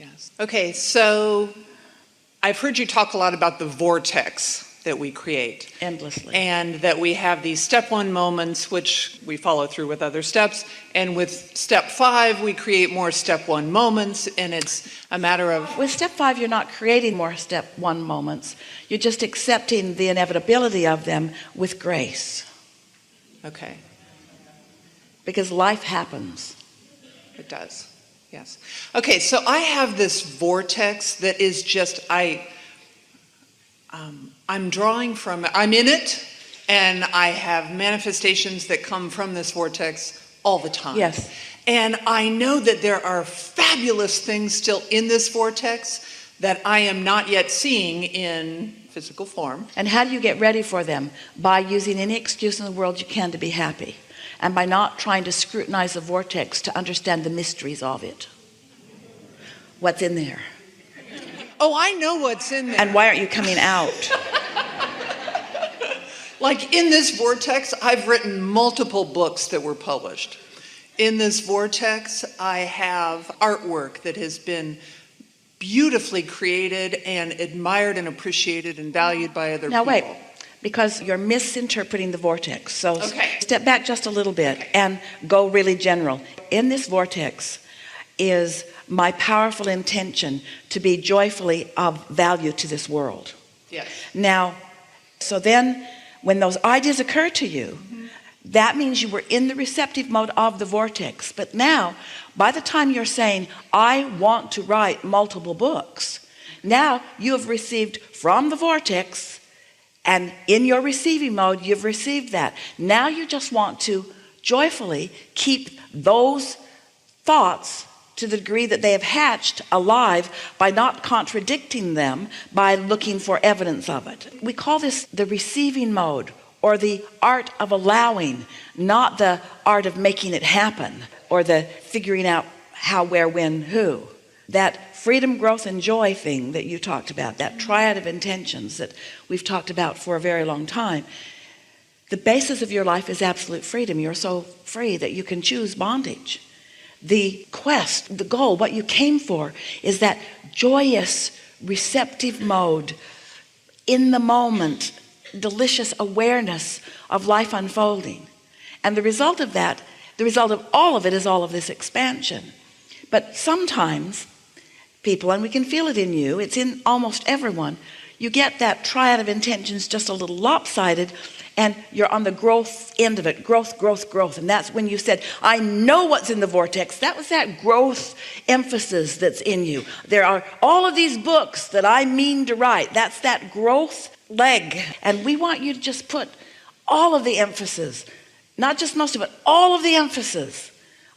Yes. Okay, so I've heard you talk a lot about the vortex that we create. Endlessly. And that we have these step 1 moments, which we follow through with other steps. And with step 5, we create more step 1 moments. And it's a matter of... With step 5, you're not creating more step 1 moments. You're just accepting the inevitability of them with grace. Okay. Because life happens. It does. Yes. Okay, so I have this vortex that is just, I'm drawing from it. I'm in it, and I have manifestations that come from this vortex all the time. Yes. And I know that there are fabulous things still in this vortex that I am not yet seeing in physical form. And how do you get ready for them? By using any excuse in the world you can to be happy. And by not trying to scrutinize the vortex to understand the mysteries of it. What's in there? Oh, I know what's in there. And why aren't you coming out? Like in this vortex, I've written multiple books that were published. In this vortex, I have artwork that has been beautifully created and admired and appreciated and valued by other people. Now wait, because you're misinterpreting the vortex. So step back just a little bit and go really general. In this vortex is my powerful intention to be joyfully of value to this world. Yes. Now, so then when those ideas occur to you, that means you were in the receptive mode of the vortex. But now, by the time you're saying, I want to write multiple books, now you have received from the vortex, and in your receiving mode, you've received that. Now you just want to joyfully keep those thoughts to the degree that they have hatched alive by not contradicting them, by looking for evidence of it. We call this the receiving mode, or the art of allowing, not the art of making it happen, or the figuring out how, where, when, who. That freedom, growth, and joy thing that you talked about, that triad of intentions that we've talked about for a very long time. The basis of your life is absolute freedom. You're so free that you can choose bondage. The quest, the goal, what you came for is that joyous, receptive mode, in the moment, delicious awareness of life unfolding. And the result of that, the result of all of it is all of this expansion. But sometimes people, and we can feel it in you, it's in almost everyone, you get that triad of intentions just a little lopsided, and you're on the growth end of it. Growth, growth, growth. And that's when you said, I know what's in the vortex. That was that growth emphasis that's in you. There are all of these books that I mean to write. That's that growth leg. And we want you to just put all of the emphasis, not just most of it, all of the emphasis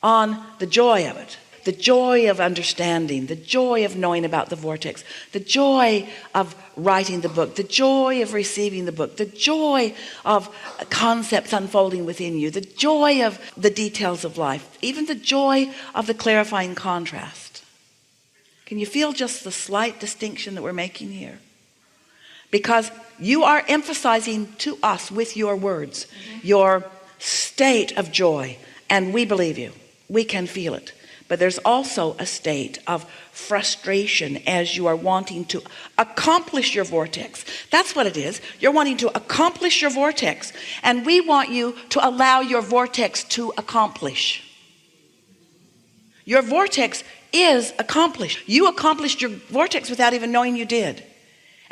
on the joy of it. The joy of understanding, the joy of knowing about the vortex, the joy of writing the book, the joy of receiving the book, the joy of concepts unfolding within you, the joy of the details of life, even the joy of the clarifying contrast. Can you feel just the slight distinction that we're making here? Because you are emphasizing to us with your words, your state of joy, and we believe you. We can feel it. But there's also a state of frustration as you are wanting to accomplish your vortex. That's what it is. You're wanting to accomplish your vortex. And we want you to allow your vortex to accomplish. Your vortex is accomplished. You accomplished your vortex without even knowing you did.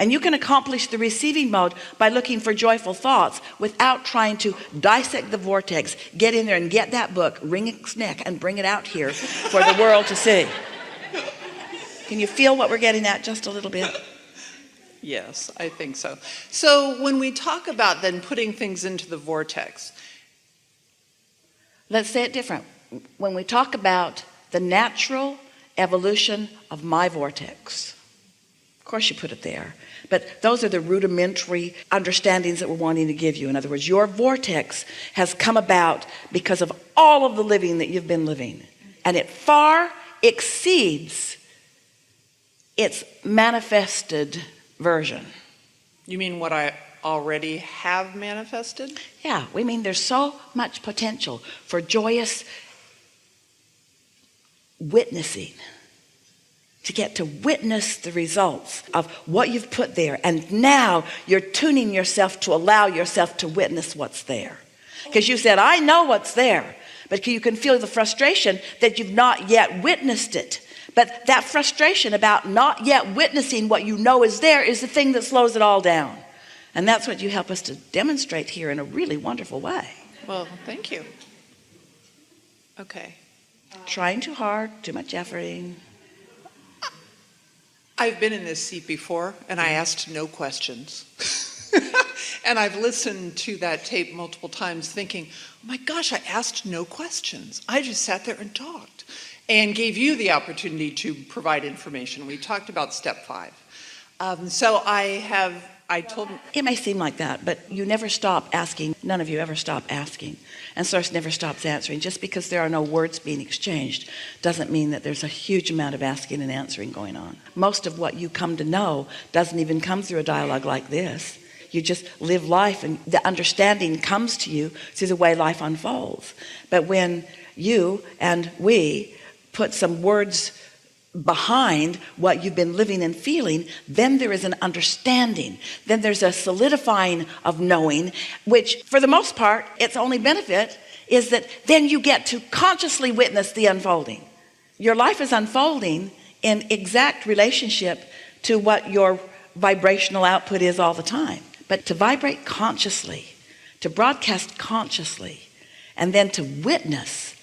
And you can accomplish the receiving mode by looking for joyful thoughts without trying to dissect the vortex, get in there and get that book, wring its neck and bring it out here for the world to see. Can you feel what we're getting at just a little bit? Yes, I think so. So when we talk about then putting things into the vortex. Let's say it different. When we talk about the natural evolution of my vortex, of course you put it there. But those are the rudimentary understandings that we're wanting to give you. In other words, your vortex has come about because of all of the living that you've been living. And it far exceeds its manifested version. You mean what I already have manifested? Yeah, we mean there's so much potential for joyous witnessing. to get to witness the results of what you've put there. And now you're tuning yourself to allow yourself to witness what's there. Because you said, I know what's there, but you can feel the frustration that you've not yet witnessed it. But that frustration about not yet witnessing what you know is there is the thing that slows it all down. And that's what you help us to demonstrate here in a really wonderful way. Well, thank you. Okay. Trying too hard, too much efforting. I've been in this seat before, and I asked no questions. And I've listened to that tape multiple times thinking, oh my gosh, I asked no questions. I just sat there and talked and gave you the opportunity to provide information. We talked about step 5. So I told him. It may seem like that, but you never stop asking. None of you ever stop asking. And Source never stops answering. Just because there are no words being exchanged doesn't mean that there's a huge amount of asking and answering going on. Most of what you come to know doesn't even come through a dialogue like this. You just live life, and the understanding comes to you through the way life unfolds. But when you and we put some words behind what you've been living and feeling, then there is an understanding. Then there's a solidifying of knowing, which for the most part, its only benefit is that then you get to consciously witness the unfolding. Your life is unfolding in exact relationship to what your vibrational output is all the time. But to vibrate consciously, to broadcast consciously, and then to witness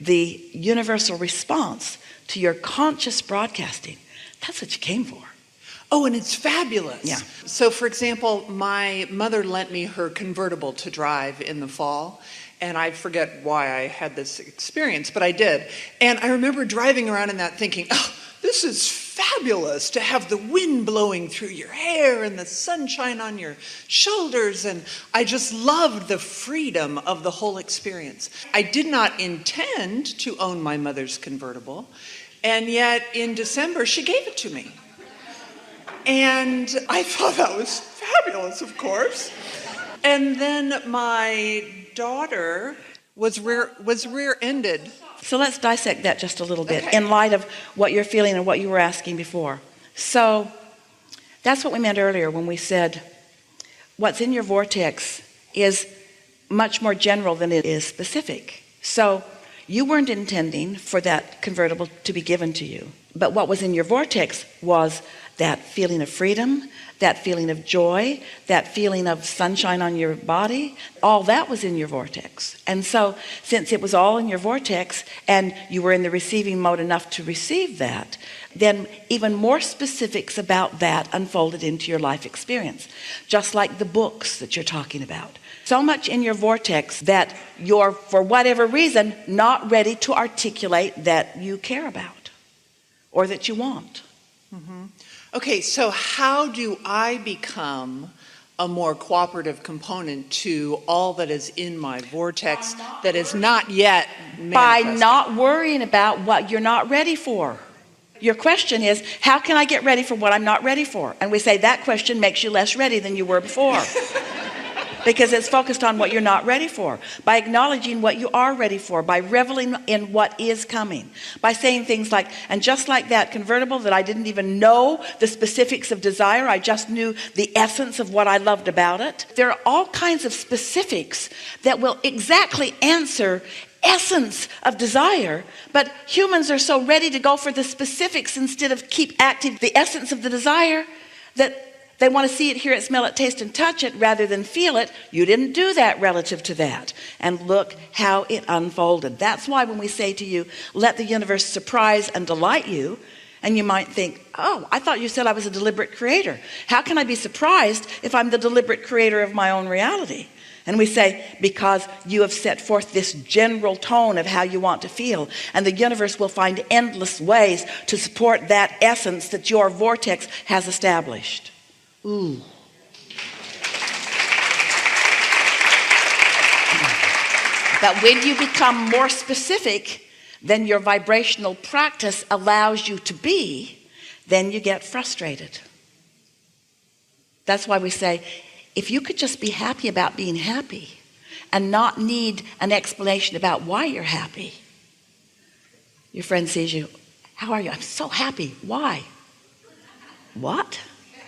the universal response to your conscious broadcasting, that's what you came for. Oh, and it's fabulous. Yeah. So, for example, my mother lent me her convertible to drive in the fall, and I forget why I had this experience, but I did. And I remember driving around in that thinking, oh, this is fabulous to have the wind blowing through your hair and the sunshine on your shoulders. And I just loved the freedom of the whole experience. I did not intend to own my mother's convertible. And yet in December, she gave it to me. And I thought that was fabulous, of course. And then my daughter was rear-ended. So let's dissect that just a little bit Okay. in light of what you're feeling and what you were asking before. So that's what we meant earlier when we said what's in your vortex is much more general than it is specific. So you weren't intending for that convertible to be given to you. But what was in your vortex was that feeling of freedom, that feeling of joy, that feeling of sunshine on your body. All that was in your vortex. And so since it was all in your vortex and you were in the receiving mode enough to receive that, then even more specifics about that unfolded into your life experience. Just like the books that you're talking about. So much in your vortex that you're, for whatever reason, not ready to articulate that you care about or that you want. Mm-hmm. Okay, so how do I become a more cooperative component to all that is in my vortex that is not yet manifested? By not worrying about what you're not ready for. Your question is, how can I get ready for what I'm not ready for? And we say that question makes you less ready than you were before. Because it's focused on what you're not ready for. By acknowledging what you are ready for. By reveling in what is coming. By saying things like, and just like that convertible that I didn't even know the specifics of desire, I just knew the essence of what I loved about it. There are all kinds of specifics that will exactly answer essence of desire, but humans are so ready to go for the specifics instead of keep active the essence of the desire that they want to see it, hear it, smell it, taste and touch it rather than feel it. You didn't do that relative to that. And look how it unfolded. That's why when we say to you, let the universe surprise and delight you, and you might think, oh, I thought you said I was a deliberate creator. How can I be surprised if I'm the deliberate creator of my own reality? And we say, because you have set forth this general tone of how you want to feel, and the universe will find endless ways to support that essence that your vortex has established. Ooh. But when you become more specific than your vibrational practice allows you to be, then you get frustrated. That's why we say, if you could just be happy about being happy and not need an explanation about why you're happy, your friend sees you, How are you? I'm so happy. Why? What?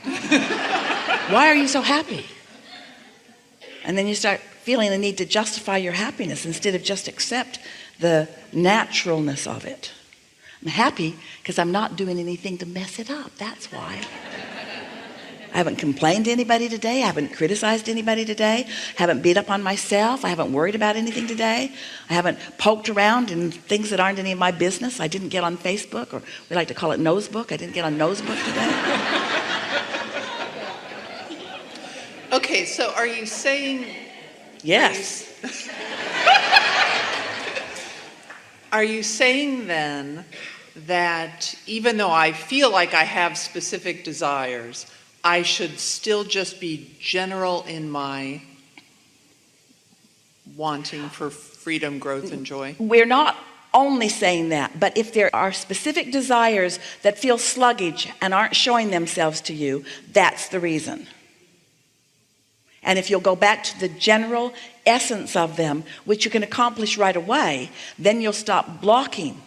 Why are you so happy? And then you start feeling the need to justify your happiness instead of just accept the naturalness of it. I'm happy because I'm not doing anything to mess it up. That's why. I haven't complained to anybody today. I haven't criticized anybody today. I haven't beat up on myself. I haven't worried about anything today. I haven't poked around in things that aren't any of my business. I didn't get on Facebook, or we like to call it Nosebook. I didn't get on Nosebook today. Okay, so are you saying... Yes. Are you saying then that even though I feel like I have specific desires, I should still just be general in my wanting for freedom, growth, and joy? We're not only saying that, but if there are specific desires that feel sluggish and aren't showing themselves to you, that's the reason. And if you'll go back to the general essence of them, which you can accomplish right away, then you'll stop blocking.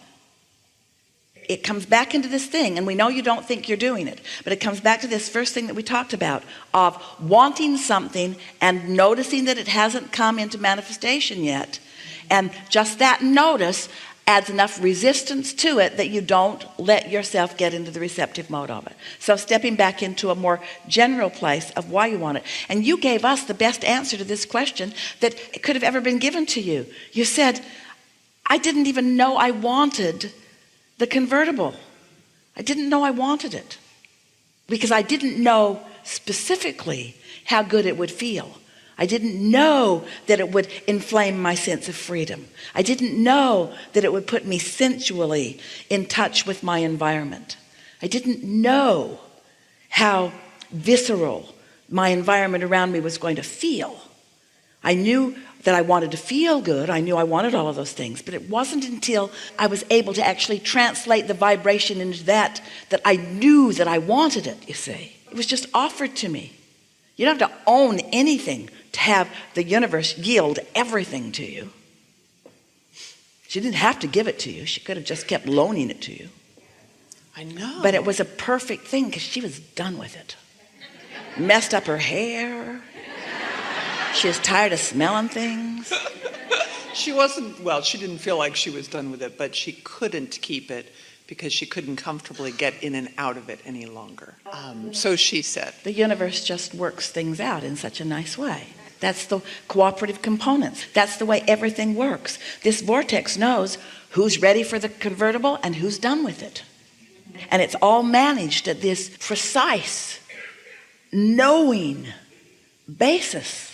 It comes back into this thing, and we know you don't think you're doing it, but it comes back to this first thing that we talked about, of wanting something and noticing that it hasn't come into manifestation yet. And just that notice adds enough resistance to it that you don't let yourself get into the receptive mode of it. So stepping back into a more general place of why you want it. And you gave us the best answer to this question that could have ever been given to you. You said, I didn't even know I wanted the convertible. I didn't know I wanted it because I didn't know specifically how good it would feel. I didn't know that it would inflame my sense of freedom. I didn't know that it would put me sensually in touch with my environment. I didn't know how visceral my environment around me was going to feel. I knew that I wanted to feel good. I knew I wanted all of those things, but it wasn't until I was able to actually translate the vibration into that I knew that I wanted it, you see. It was just offered to me. You don't have to own anything to have the universe yield everything to you. She didn't have to give it to you. She could have just kept loaning it to you. I know. But it was a perfect thing because she was done with it. Messed up her hair. She was tired of smelling things. She wasn't, well, she didn't feel like she was done with it, but she couldn't keep it because she couldn't comfortably get in and out of it any longer. So she said. The universe just works things out in such a nice way. That's the cooperative components. That's the way everything works. This vortex knows who's ready for the convertible and who's done with it. And it's all managed at this precise, knowing basis.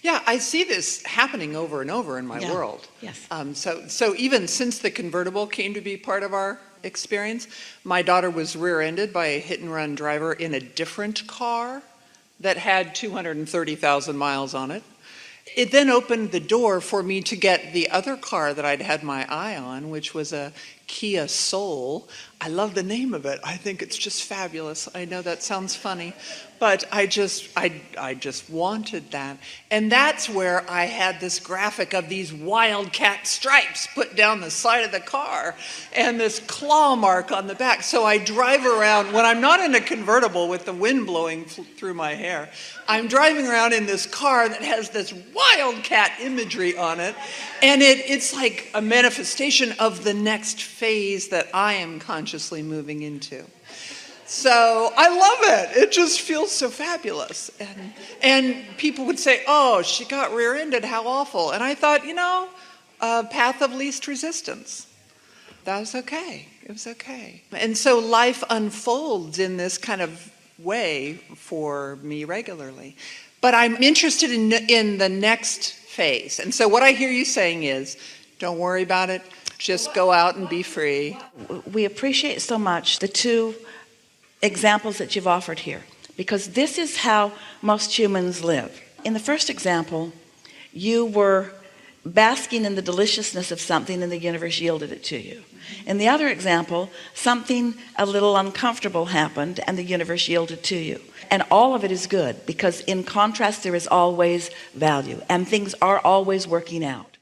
Yeah, I see this happening over and over in my world. Yes. So even since the convertible came to be part of our experience, my daughter was rear-ended by a hit-and-run driver in a different car that had 230,000 miles on it. It then opened the door for me to get the other car that I'd had my eye on, which was a Kia Soul. I love the name of it. I think it's just fabulous. I know that sounds funny, but I just wanted that. And that's where I had this graphic of these wildcat stripes put down the side of the car and this claw mark on the back. So I drive around, when I'm not in a convertible with the wind blowing through my hair, I'm driving around in this car that has this wildcat imagery on it. And it's like a manifestation of the next phase that I am consciously moving into. So I love it. It just feels so fabulous. And people would say, oh, she got rear-ended, how awful. And I thought, path of least resistance. That was okay. It was okay. And so life unfolds in this kind of way for me regularly. But I'm interested in the next phase. And so what I hear you saying is, don't worry about it. Just go out and be free. We appreciate so much the two examples that you've offered here, because this is how most humans live. In the first example, you were basking in the deliciousness of something and the universe yielded it to you. In the other example, something a little uncomfortable happened and the universe yielded to you. And all of it is good, because in contrast there is always value and things are always working out.